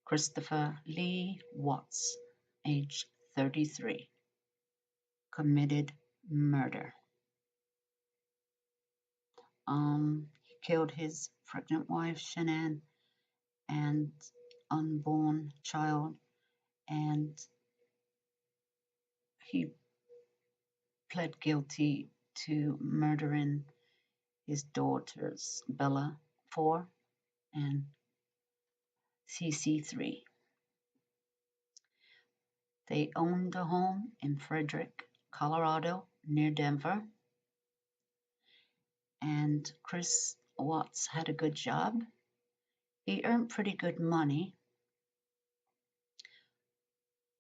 Christopher Lee Watts, age 33, committed murder. He killed his pregnant wife, Shanann, and unborn child, and he pled guilty to murdering his daughters, Bella, 4, and CC, 3. They owned a home in Frederick, Colorado, near Denver. And Chris Watts had a good job. He earned pretty good money.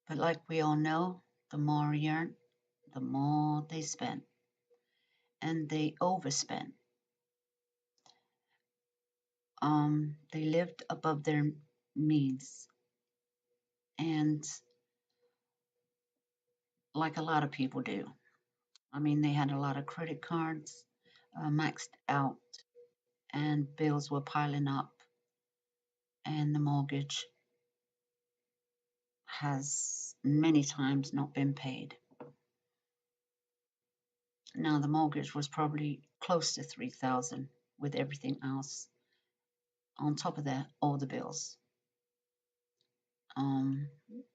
But like we all know, the more he earned, the more they spent. And they overspent. They lived above their means. And like a lot of people do. I mean, they had a lot of credit cards maxed out, and bills were piling up, and the mortgage has many times not been paid. Now the mortgage was probably close to $3,000 with everything else. On top of that, all the bills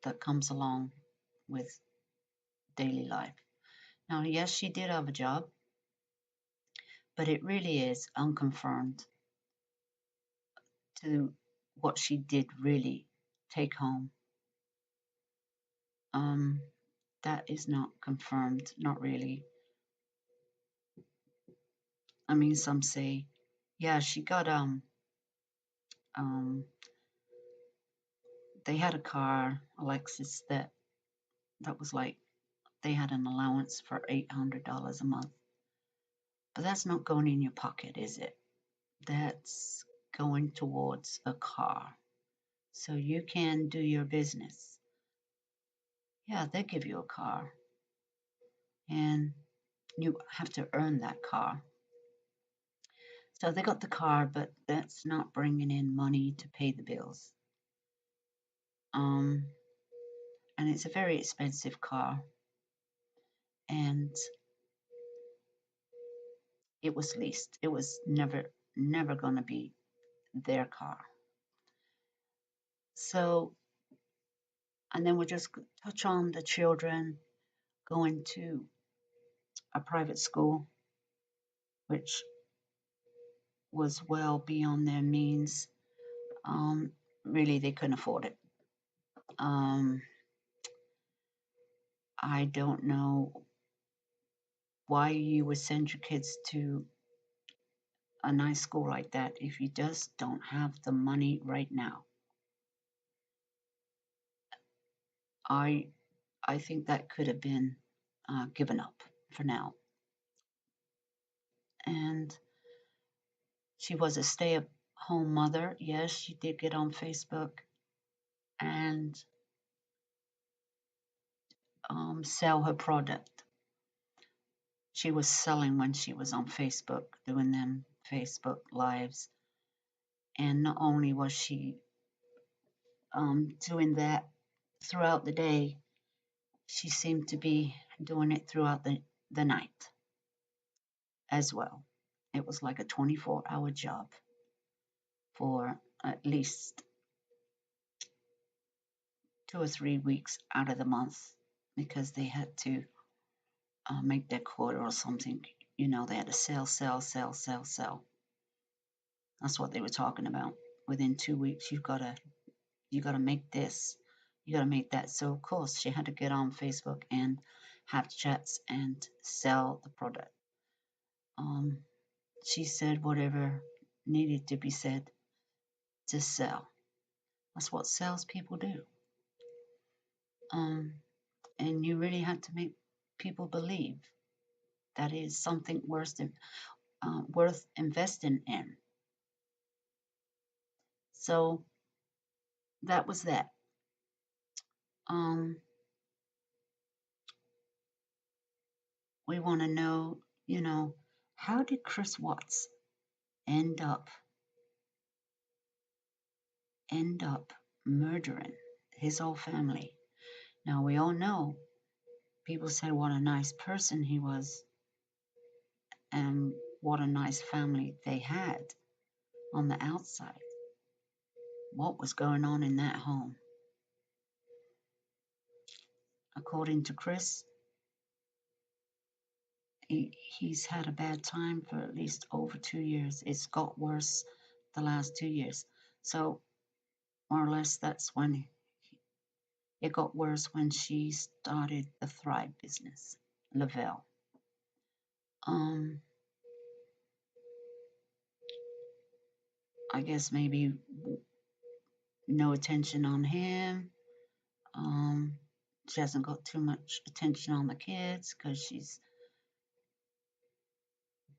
that comes along with daily life. Now, yes, she did have a job, but it really is unconfirmed to what she did really take home. That is not confirmed, not really. I mean, some say, yeah, she got they had a car, a Lexus, that was like, they had an allowance for $800 a month. But that's not going in your pocket, is it? That's going towards a car. So you can do your business. Yeah, they give you a car. And you have to earn that car. So they got the car, but that's not bringing in money to pay the bills. And it's a very expensive car. And it was leased. It was never going to be their car. So, and then we'll just touch on the children going to a private school, which was well beyond their means. Really, they couldn't afford it. I don't know why you would send your kids to a nice school like that if you just don't have the money right now. I think that could have been given up for now. And she was a stay-at-home mother. Yes, she did get on Facebook and sell her product. She was selling when she was on Facebook, doing them Facebook lives. And not only was she doing that throughout the day, she seemed to be doing it throughout the night as well. It was like a 24-hour job for at least 2 or 3 weeks out of the month, because they had to make their quota or something. You know, they had to sell. That's what they were talking about. Within 2 weeks, you gotta make this, you gotta make that. So of course, she had to get on Facebook and have chats and sell the product. She said whatever needed to be said to sell. That's what salespeople do. And you really have to make people believe that is something worth investing in. So that was that. We want to know, how did Chris Watts end up end up murdering his whole family. Now, we all know people said what a nice person he was and what a nice family they had on the outside. What was going on in that home? According to Chris, he's had a bad time for at least over 2 years. It's got worse the last 2 years. So, more or less, that's when it got worse when she started the Thrive business, Lavelle. Um, I guess maybe no attention on him. Um, she hasn't got too much attention on the kids because she's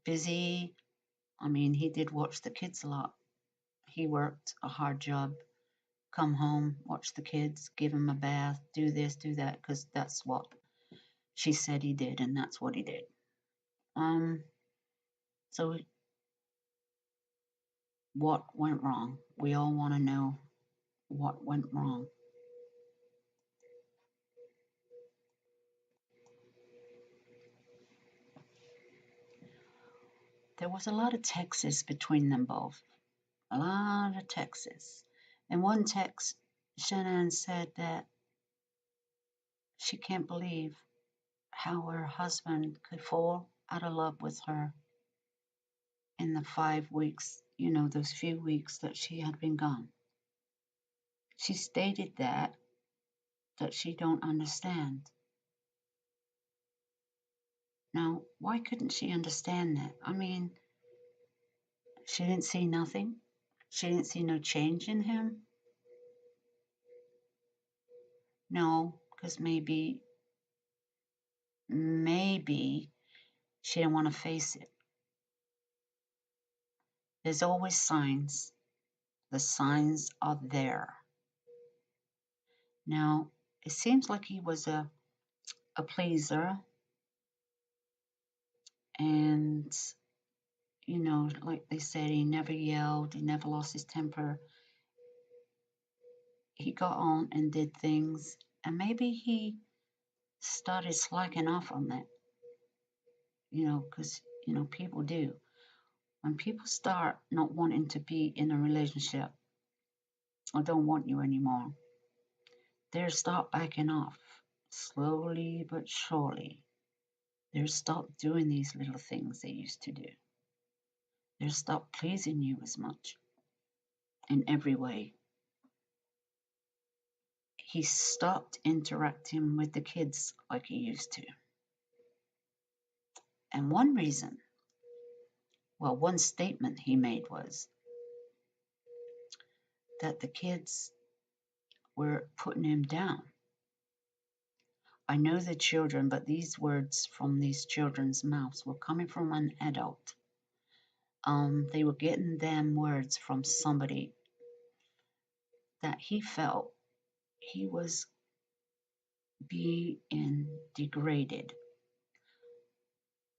busy. I mean, he did watch the kids a lot. He worked a hard job, come home, watch the kids, give them a bath, do this, do that, because that's what she said he did, and that's what he did. So what went wrong? We all want to know what went wrong. There was a lot of texts between them both, a lot of texts. In one text, Shannon said that she can't believe how her husband could fall out of love with her in the 5 weeks, those few weeks that she had been gone. She stated that she don't understand. Now, why couldn't she understand that? I mean, she didn't see nothing. She didn't see no change in him. No, because maybe she didn't want to face it. There's always signs. The signs are there. Now, it seems like he was a pleaser, and like they said, he never yelled, he never lost his temper. He got on and did things, and maybe he started slacking off on that, because people do. When people start not wanting to be in a relationship or don't want you anymore, they start backing off slowly but surely. They stop doing these little things they used to do. They stop pleasing you as much in every way. He stopped interacting with the kids like he used to. And one statement he made was that the kids were putting him down. I know the children, but these words from these children's mouths were coming from an adult. They were getting them words from somebody that he felt he was being degraded.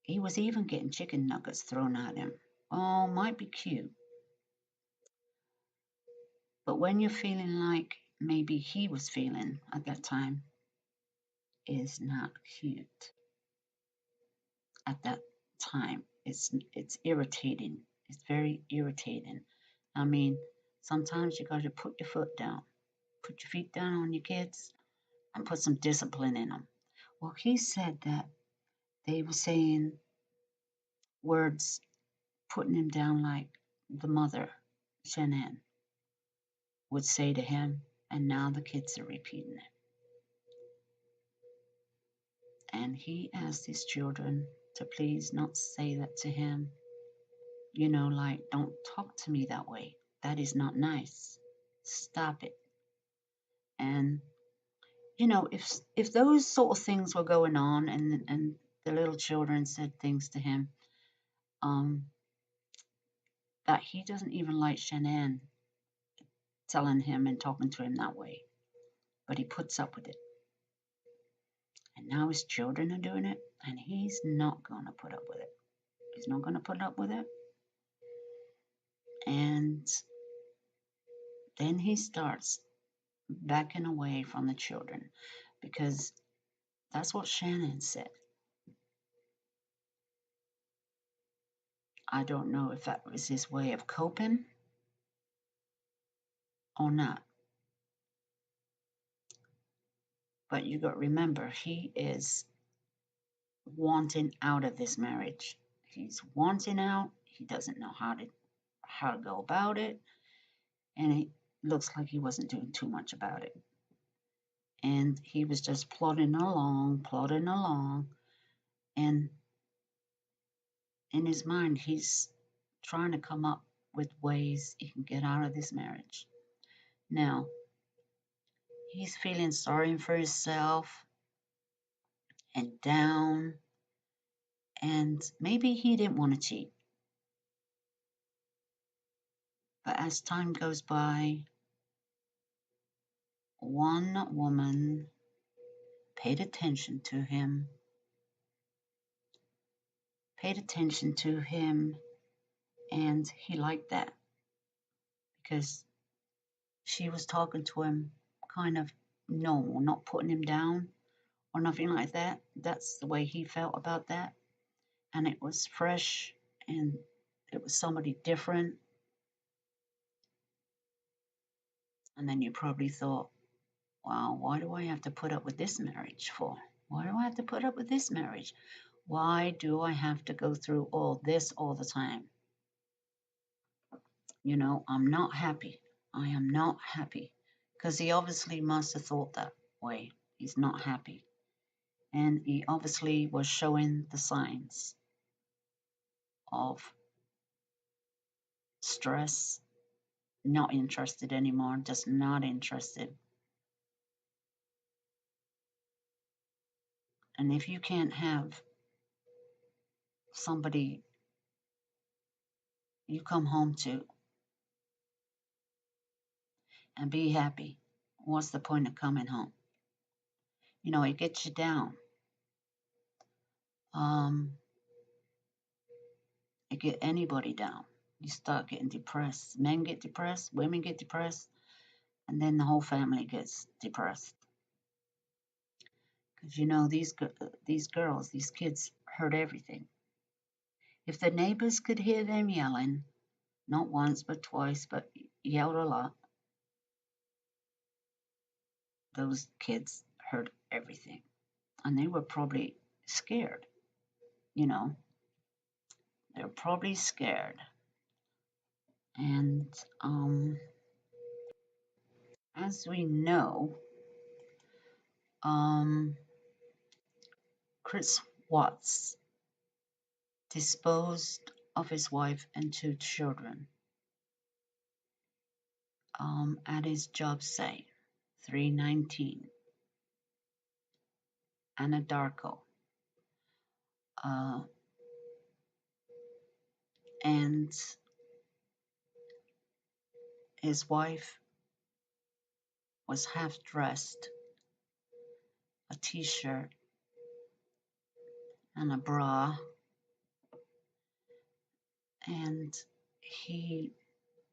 He was even getting chicken nuggets thrown at him. Oh, might be cute. But when you're feeling like maybe he was feeling at that time, is not cute. At that time, it's irritating. It's very irritating. I mean, sometimes you got to put your foot down, put your feet down on your kids, and put some discipline in them. Well, he said that they were saying words, putting him down like the mother, Shanann, would say to him, and now the kids are repeating it. And he asked his children to please not say that to him. Like, don't talk to me that way. That is not nice. Stop it. And, if those sort of things were going on and the little children said things to him, that he doesn't even like Shanann telling him and talking to him that way. But he puts up with it. And now his children are doing it, and he's not going to put up with it. He's not going to put up with it. And then he starts backing away from the children because that's what Shannon said. I don't know if that was his way of coping or not, but you got to remember he is wanting out of this marriage. He's wanting out. He doesn't know how to go about it, and it looks like he wasn't doing too much about it. And he was just plodding along, and in his mind, he's trying to come up with ways he can get out of this marriage. Now, he's feeling sorry for himself and down, and maybe he didn't want to cheat. But as time goes by, one woman paid attention to him, paid attention to him, and he liked that because she was talking to him kind of normal, not putting him down or nothing like that. That's the way he felt about that. And it was fresh and it was somebody different. And then you probably thought, wow, why do I have to put up with this marriage for? Why do I have to put up with this marriage? Why do I have to go through all this all the time? I'm not happy. I am not happy. Because he obviously must have thought that way. He's not happy. And he obviously was showing the signs of stress, not interested anymore, just not interested. And if you can't have somebody you come home to and be happy, what's the point of coming home? It gets you down. Um, it get anybody down. You start getting depressed. Men get depressed, women get depressed, and then the whole family gets depressed. Because these girls, these kids heard everything. If the neighbors could hear them yelling, not once but twice, but yelled a lot, those kids heard everything. And they were probably scared, you know. They were probably scared. And as we know, um, Chris Watts disposed of his wife and two children at his job site, 319 Anadarko. Uh, and his wife was half dressed, a t shirt and a bra, and he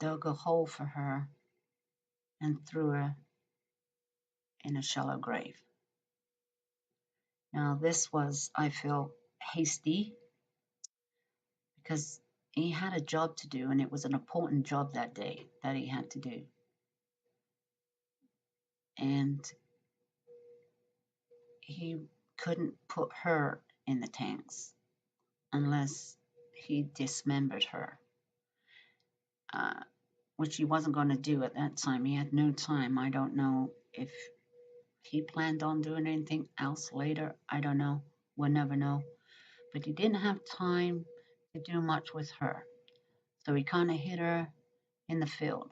dug a hole for her and threw her in a shallow grave. Now, this was, I feel, hasty because he had a job to do, and it was an important job that day that he had to do. And he couldn't put her in the tanks unless he dismembered her, uh, which he wasn't going to do at that time. He had no time. I don't know if he planned on doing anything else later. I don't know. We'll never know. But he didn't have time to do much with her. So he kind of hid her in the field.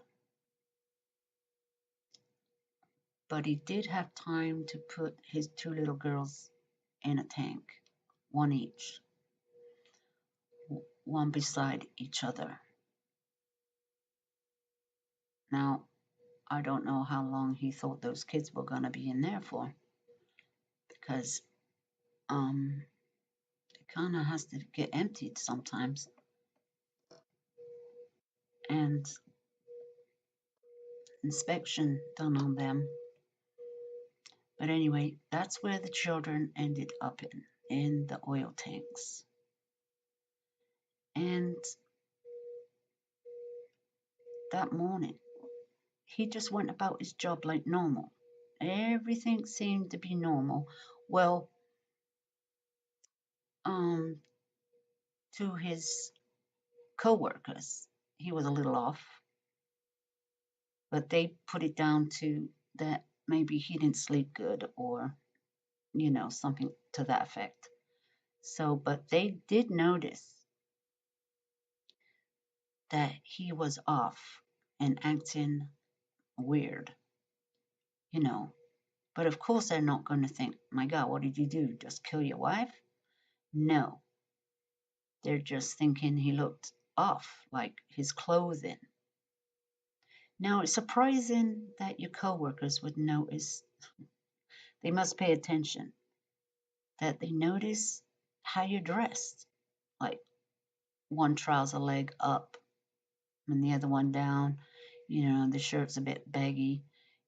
But he did have time to put his two little girls in a tank, one each, one beside each other. Now, I don't know how long he thought those kids were going to be in there for, because it kind of has to get emptied sometimes. And inspection done on them. But anyway, that's where the children ended up in the oil tanks. And that morning, he just went about his job like normal. Everything seemed to be normal. Well, um, to his co-workers, he was a little off, but they put it down to that maybe he didn't sleep good or, something to that effect. So, but they did notice that he was off and acting weird, you know. But of course, they're not going to think, my God, what did you do? Just kill your wife? No, they're just thinking he looked off, like his clothing. Now, it's surprising that your coworkers would notice. They must pay attention that they notice how you're dressed, like one trouser leg up and the other one down, the shirt's a bit baggy,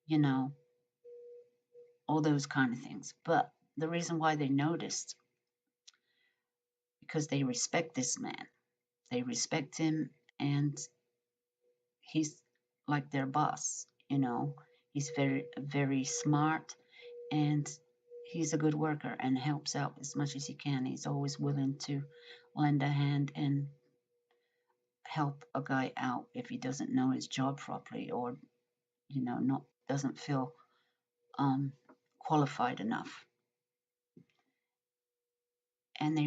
you know, all those kind of things. But the reason why they noticed, because they respect this man. They respect him, and he's like their boss, He's very, very smart, and he's a good worker and helps out as much as he can. He's always willing to lend a hand and help a guy out if he doesn't know his job properly or, not doesn't feel um, qualified enough. And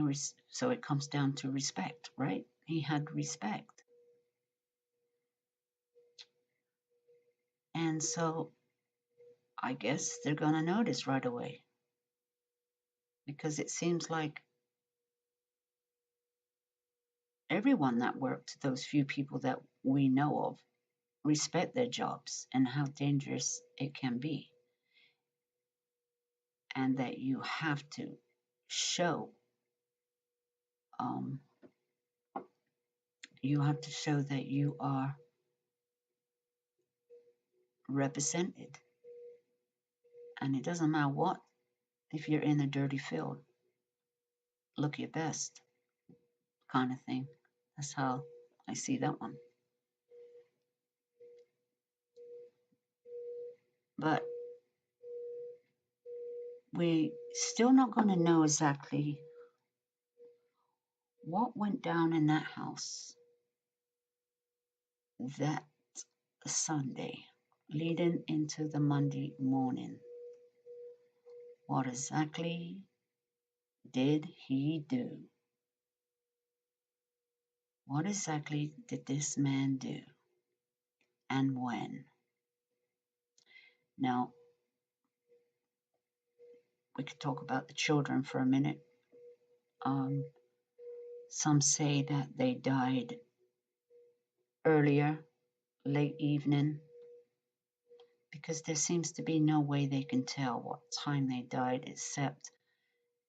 so it comes down to respect, right? He had respect. And so I guess they're going to notice right away because it seems like everyone that worked, those few people that we know of, respect their jobs and how dangerous it can be. And that you have to show, um, that you are represented. And it doesn't matter what, if you're in a dirty field, look your best kind of thing. That's how I see that one. But we still not going to know exactly what went down in that house that Sunday leading into the Monday morning. What exactly did he do? What exactly did this man do? And when? Now, we could talk about the children for a minute. Some say that they died earlier, late evening, because there seems to be no way they can tell what time they died, except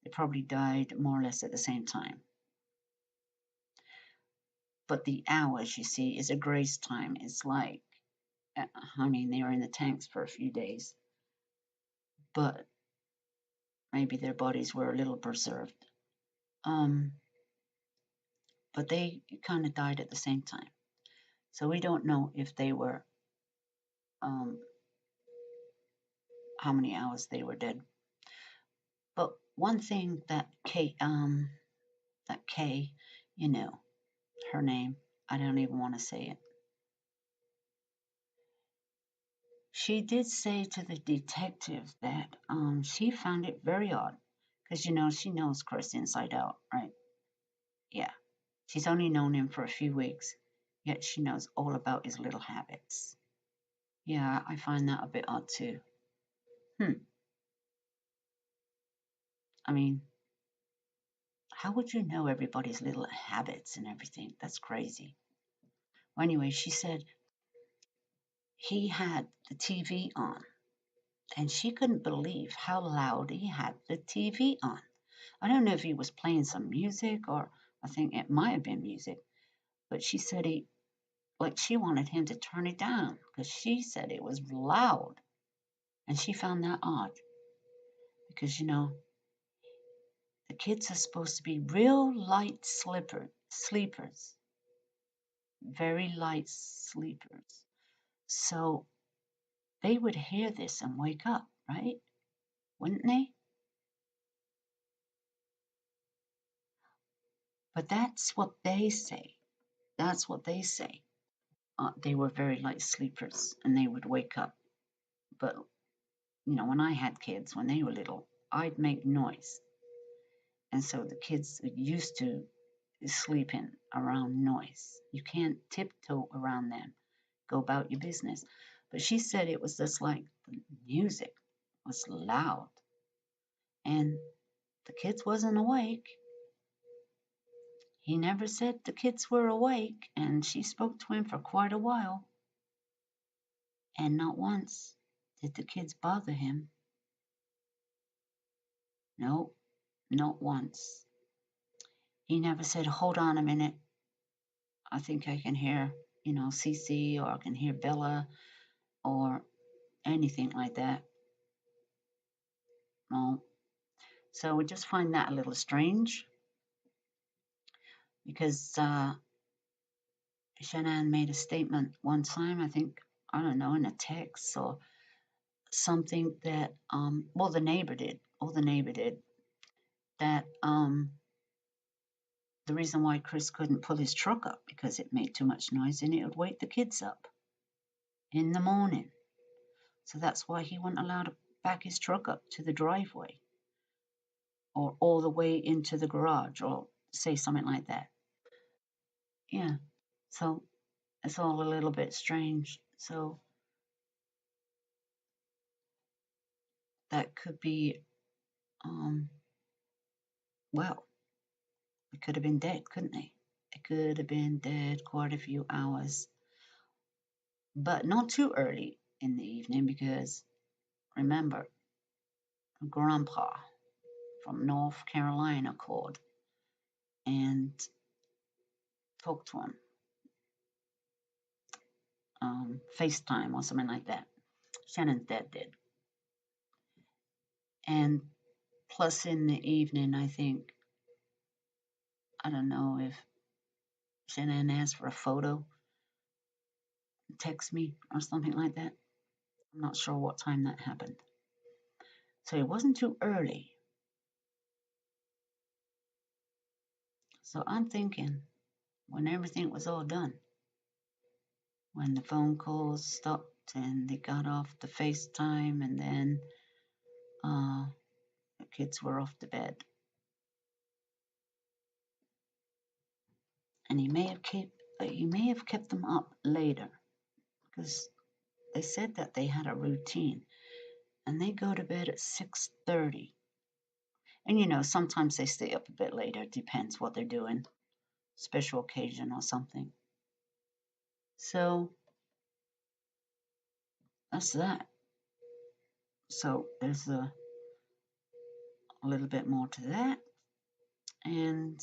they probably died more or less at the same time. But the hours, you see, is a grace time. It's like, they were in the tanks for a few days, but maybe their bodies were a little preserved. But they kind of died at the same time. So we don't know if they were, how many hours they were dead. But one thing that Kay, her name, I don't even want to say it. She did say to the detective that she found it very odd because, she knows Chris inside out, right? Yeah. She's only known him for a few weeks, yet she knows all about his little habits. Yeah, I find that a bit odd too. I mean, how would you know everybody's little habits and everything? That's crazy. Well, anyway, she said he had the TV on, and she couldn't believe how loud he had the TV on. I don't know if he was playing some music or I think it might have been music, but she said he like she wanted him to turn it down because she said it was loud. And she found that odd because, the kids are supposed to be real light sleepers, very light sleepers. So they would hear this and wake up, right? Wouldn't they? But that's what they say. That's what they say. They were very light sleepers and they would wake up. But, when I had kids, when they were little, I'd make noise. And so the kids are used to sleeping around noise. You can't tiptoe around them. Go about your business. But she said it was just like the music was loud and the kids wasn't awake. He never said the kids were awake, and she spoke to him for quite a while. And not once did the kids bother him. No, not once. He never said, hold on a minute. I think I can hear, Cece, or I can hear Bella, or anything like that. No. So we just find that a little strange because Shanann made a statement one time, I think, I don't know, in a text or something that, well, the neighbor did, that the reason why Chris couldn't pull his truck up because it made too much noise and it would wake the kids up in the morning. So that's why he wasn't allowed to back his truck up to the driveway or all the way into the garage or say something like that. Yeah. So it's all a little bit strange. So that could be, well, it could have been dead, couldn't they? It could have been dead quite a few hours, but not too early in the evening because remember, Grandpa from North Carolina called and talked to him, FaceTime or something like that. Shannon's dad did. And plus in the evening, I think, I don't know if Shannon asked for a photo, text me or something like that. I'm not sure what time that happened. So it wasn't too early. So I'm thinking when everything was all done, when the phone calls stopped and they got off the FaceTime and then the kids were off to bed. And he may have kept them up later because they said that they had a routine and they go to bed at 6:30. And sometimes they stay up a bit later. It depends what they're doing, special occasion or something. So that's that. So there's a little bit more to that. And